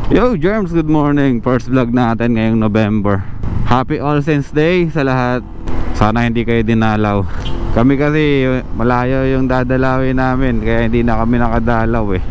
Yo Germs, good morning. First vlog natin ngayong November. Happy All Saints Day sa lahat. Sana hindi kayo dinalaw. Kami kasi malayo yung dadalawin namin, kaya hindi na kami nakadalaw eh.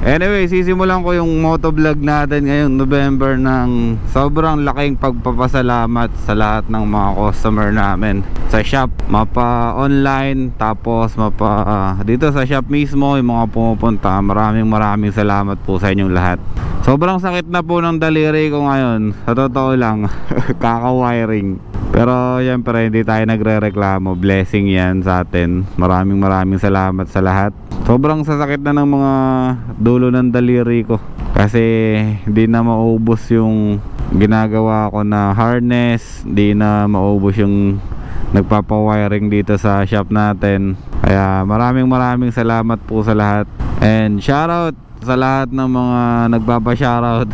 Anyway, sisimulan ko yung motovlog natin ngayong November ng sobrang laking pagpapasalamat sa lahat ng mga customer namin sa shop, mapa online, tapos mapa dito sa shop mismo, yung mga pumupunta. Maraming salamat po sa inyong lahat. Sobrang sakit na po ng daliri ko ngayon, sa totoo lang. Kaka-wiring. Pero syempre hindi tayo nagre-reklamo, blessing yan sa atin. Maraming salamat sa lahat. Sobrang sasakit na ng mga dulo ng daliri ko, kasi hindi na maubos yung ginagawa ko na harness, hindi na maubos yung nagpapawiring dito sa shop natin. Kaya maraming salamat po sa lahat. And shoutout sa lahat ng mga nagpapa-shoutout.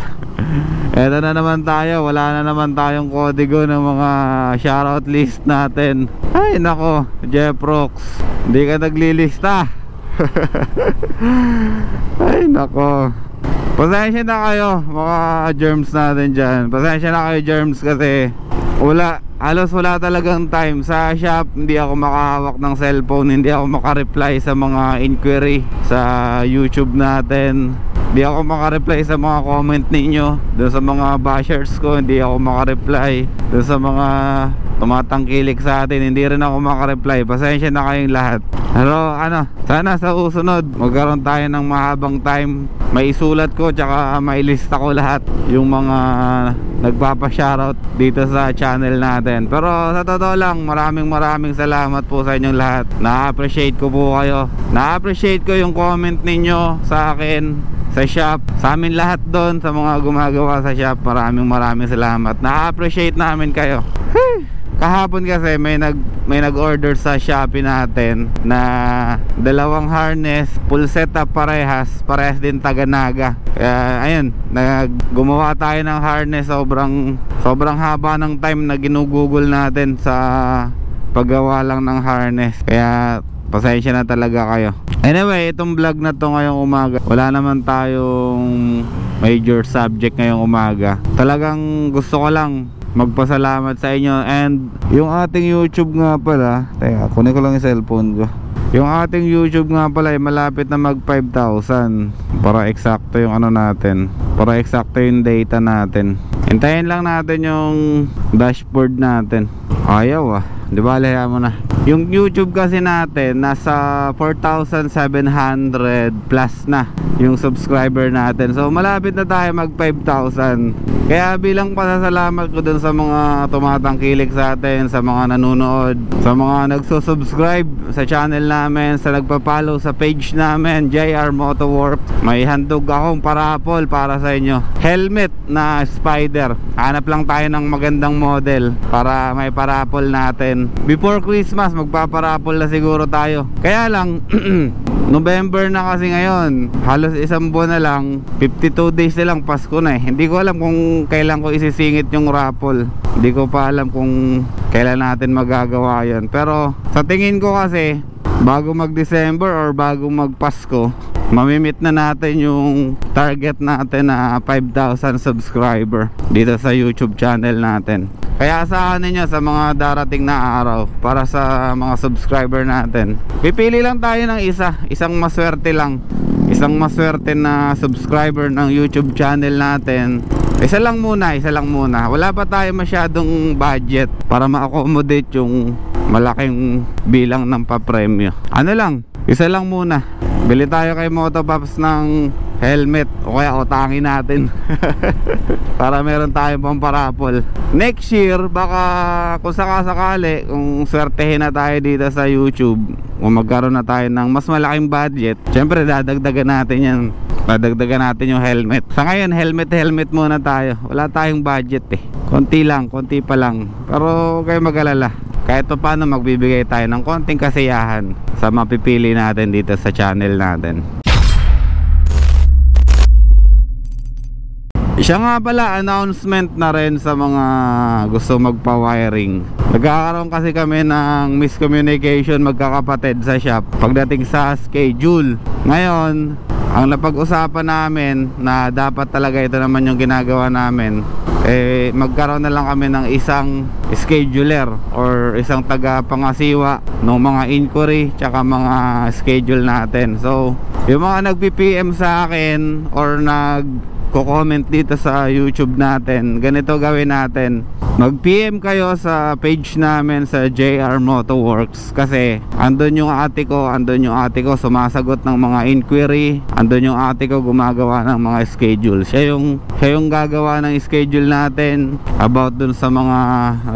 Eto na naman tayo, wala na naman tayong kodigo ng mga shoutout list natin. Ay nako, Jeff Rocks, hindi ka naglilista. Ay nako, pasensya na kayo mga germs natin dyan. Pasensya na kayo germs, kasi halos wala talagang time sa shop. Hindi ako makahawak ng cellphone, hindi ako makareply sa mga inquiry sa YouTube natin, hindi ako makareply sa mga comment ninyo doon sa mga bashers ko, hindi ako makareply doon sa mga tumatangkilik sa atin, hindi rin ako makareply. Pasensya na kayong lahat. Pero sana sa susunod magkaroon tayo ng mahabang time, may isulat ko tsaka mailista ko lahat yung mga nagpapa-shoutout dito sa channel natin. Pero sa totoo lang, maraming salamat po sa inyong lahat. Na-appreciate ko po kayo, na-appreciate ko yung comment ninyo sa akin sa shop, sa amin lahat doon, sa mga gumagawa sa shop. Maraming salamat, na-appreciate namin kayo. Kahapon kasi may nag-order sa Shopee natin na dalawang harness, full setup, parehas din taga-naga. Kaya ayun, gumawa tayo ng harness. Sobrang haba ng time na ginugugol natin sa paggawa lang ng harness. Kaya pasensya na talaga kayo. Anyway, itong vlog na to ngayong umaga, wala naman tayong major subject ngayong umaga. Talagang gusto ko lang magpasalamat sa inyo. And yung ating YouTube nga pala, teka, kunin ko lang yung cellphone ko. Yung ating YouTube nga pala ay malapit na mag 5,000. Para eksakto yung natin, para eksakto yung data natin. Hintayin lang natin yung dashboard natin. Ayaw di ba, hayaan mo na. Yung YouTube kasi natin nasa 4,700 plus na yung subscriber natin. So malapit na tayo mag 5,000. Kaya bilang pasasalamat ko dun sa mga tumatangkilik sa atin, sa mga nanonood, sa mga nagsusubscribe sa channel namin, sa nagpa-follow sa page namin, JR Motoworks, may handog akong parapol para sa inyo. Helmet na Spider. Hanap lang tayo ng magandang model para may parapol natin. Before Christmas magpaparapol na siguro tayo. Kaya lang November na kasi ngayon, halos isang buwan na lang, 52 days na lang, Pasko na eh. Hindi ko alam kung kailan ko isisingit yung raffle. Hindi ko pa alam kung kailan natin magagawa yun. Pero sa tingin ko kasi, bago mag-December or bago mag-Pasko, mamimit na natin yung target natin na 5,000 subscriber dito sa YouTube channel natin. Kaya asahan ninyo sa mga darating na araw, para sa mga subscriber natin, pipili lang tayo ng isang maswerte lang, isang maswerte na subscriber ng YouTube channel natin. Isa lang muna. Wala pa tayo masyadong budget para ma-accommodate yung malaking bilang ng papremyo. Isa lang muna. Bili tayo kay Motopops ng helmet, o kaya utangin natin para meron tayong pamparapol. Next year, baka kung sakasakali, kung swertehin na tayo dito sa YouTube, kung magkaroon na tayo ng mas malaking budget, syempre dadagdagan natin yan. Dadagdagan natin yung helmet. Sa ngayon, helmet muna tayo. Wala tayong budget eh. Konti pa lang. Pero kayo mag-alala, kahit pa paano magbibigay tayo ng konting kasiyahan sa mapipili natin dito sa channel natin. Siya nga pala, announcement na rin sa mga gusto magpa-wiring. Nagkakaroon kasi kami ng miscommunication magkakapatid sa shop pagdating sa schedule Ngayon, ang napag-usapan namin na dapat talaga ito naman yung ginagawa namin, magkaroon na lang kami ng isang scheduler or isang taga-pangasiwa ng mga inquiry tsaka mga schedule natin. So yung mga nagpi-PM sa akin or nagko-comment dito sa YouTube natin, ganito gawin natin: mag-PM kayo sa page namin sa JR Motoworks, kasi andun yung ate ko sumasagot ng mga inquiry, andun yung ate ko gumagawa ng mga schedule. Siya yung gagawa ng schedule natin about dun sa mga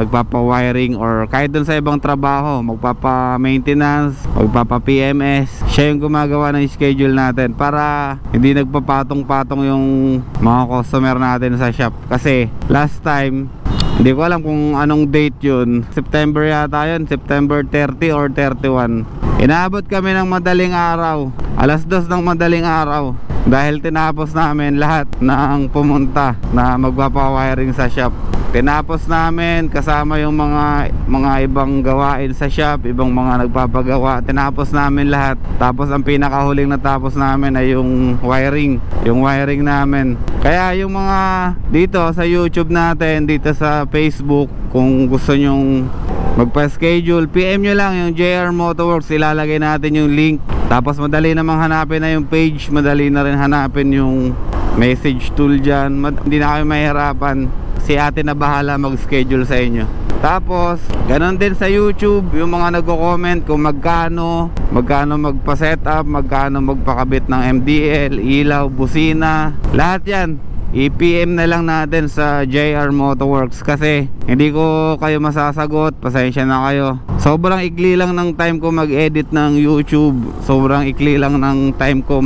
nagpapa-wiring or kahit dun sa ibang trabaho, magpapa-maintenance, magpapa-PMS. Siya yung gumagawa ng schedule natin para hindi nagpapatong-patong yung mga customer natin sa shop. Kasi last time, hindi ko alam kung anong date yun, September yata yun, September 30 or 31. Inaabot kami ng madaling araw, alas 2 ng madaling araw, dahil tinapos namin lahat ng pumunta na magpapa-wiring sa shop. Tinapos namin kasama yung mga ibang gawain sa shop, ibang mga nagpapagawa. Tinapos namin lahat. Tapos ang pinakahuling natapos namin ay yung wiring namin. Kaya yung mga dito sa YouTube natin, dito sa Facebook, kung gusto nyong magpa-schedule, PM nyo lang yung JR Motoworks, ilalagay natin yung link. Tapos madali namang hanapin na yung page, madali na rin hanapin yung message tool dyan. Hindi na kayo mahirapan, si ate na bahala mag-schedule sa inyo. Tapos ganon din sa YouTube, yung mga nagko-comment kung magkano magpa-setup, magkano magpakabit ng MDL, ilaw, busina, lahat yan i-PM na lang natin sa JR Motoworks, kasi hindi ko kayo masasagot, pasensya na kayo. Sobrang ikli lang ng time ko mag-edit ng YouTube, sobrang ikli lang ng time ko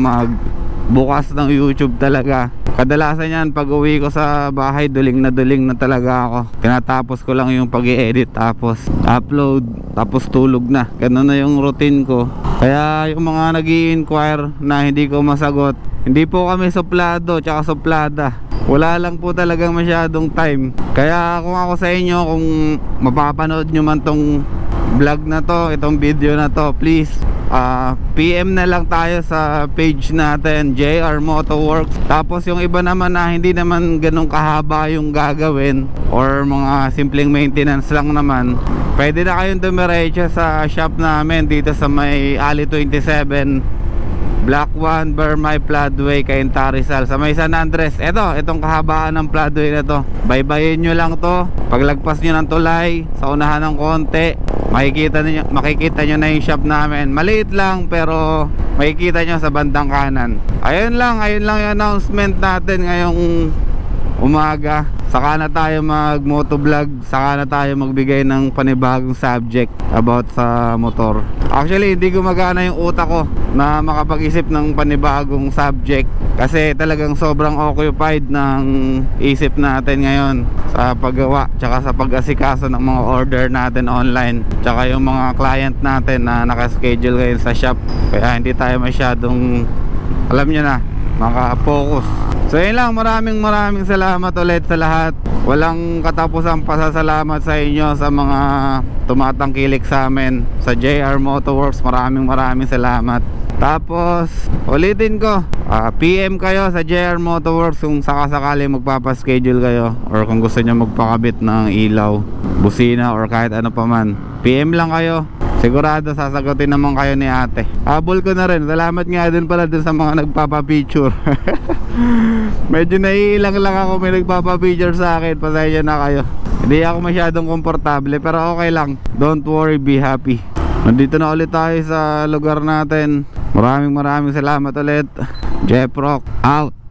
bukas ng YouTube talaga. Kadalasan yan, pag uwi ko sa bahay, duling na talaga ako. Tinatapos ko lang yung pag-i-edit, tapos upload, tapos tulog na. Ganun na yung routine ko. Kaya yung mga nag-i-inquire na hindi ko masagot, hindi po kami suplado tsaka suplada, wala lang po talagang masyadong time. Kaya kung ako sa inyo, kung mapapanood nyo man tong vlog na to, itong video na to, please PM na lang tayo sa page natin, JR Motoworks. Tapos yung iba naman na hindi naman ganun kahaba yung gagawin or mga simpleng maintenance lang naman, pwede na kayong dumiretso sa shop namin dito sa may Ali 27, Block 1, Burmay Floodway, Cainta, Rizal, sa may San Andres. Itong kahabaan ng floodway na to, baybayin nyo lang to. Paglagpas nyo ng tulay, sa unahan ng konti, makikita nyo na yung shop namin. Maliit lang pero makikita nyo sa bandang kanan. Ayun lang yung announcement natin ngayong umaga. Saka na tayo mag-motovlog, saka na tayo magbigay ng panibagong subject about sa motor. Actually, hindi gumagana yung utak ko na makapag-isip ng panibagong subject, kasi talagang sobrang occupied ng isip natin ngayon sa paggawa tsaka sa pag-asikaso ng mga order natin online, tsaka yung mga client natin na nakaschedule ngayon sa shop. Kaya hindi tayo masyadong, alam nyo na, maka-focus. So yun lang, maraming salamat ulit sa lahat. Walang katapusang pasasalamat sa inyo sa mga tumatangkilik sa amin sa JR Motoworks. Maraming salamat. Tapos ulitin ko, PM kayo sa JR Motoworks kung sakasakali magpapaschedule kayo, or kung gusto nyo magpakabit ng ilaw, busina, or kahit ano pa man, PM lang kayo. Sigurado sasagutin naman kayo ni ate. Habol ko na rin. Salamat nga din pala dun sa mga nagpapapicture. Medyo naiilang lang ako may nagpapapicture sa akin. Pasensya na kayo. Hindi ako masyadong komportable, pero okay lang. Don't worry, be happy. Nandito na ulit tayo sa lugar natin. Maraming salamat ulit. Jeff Rock out.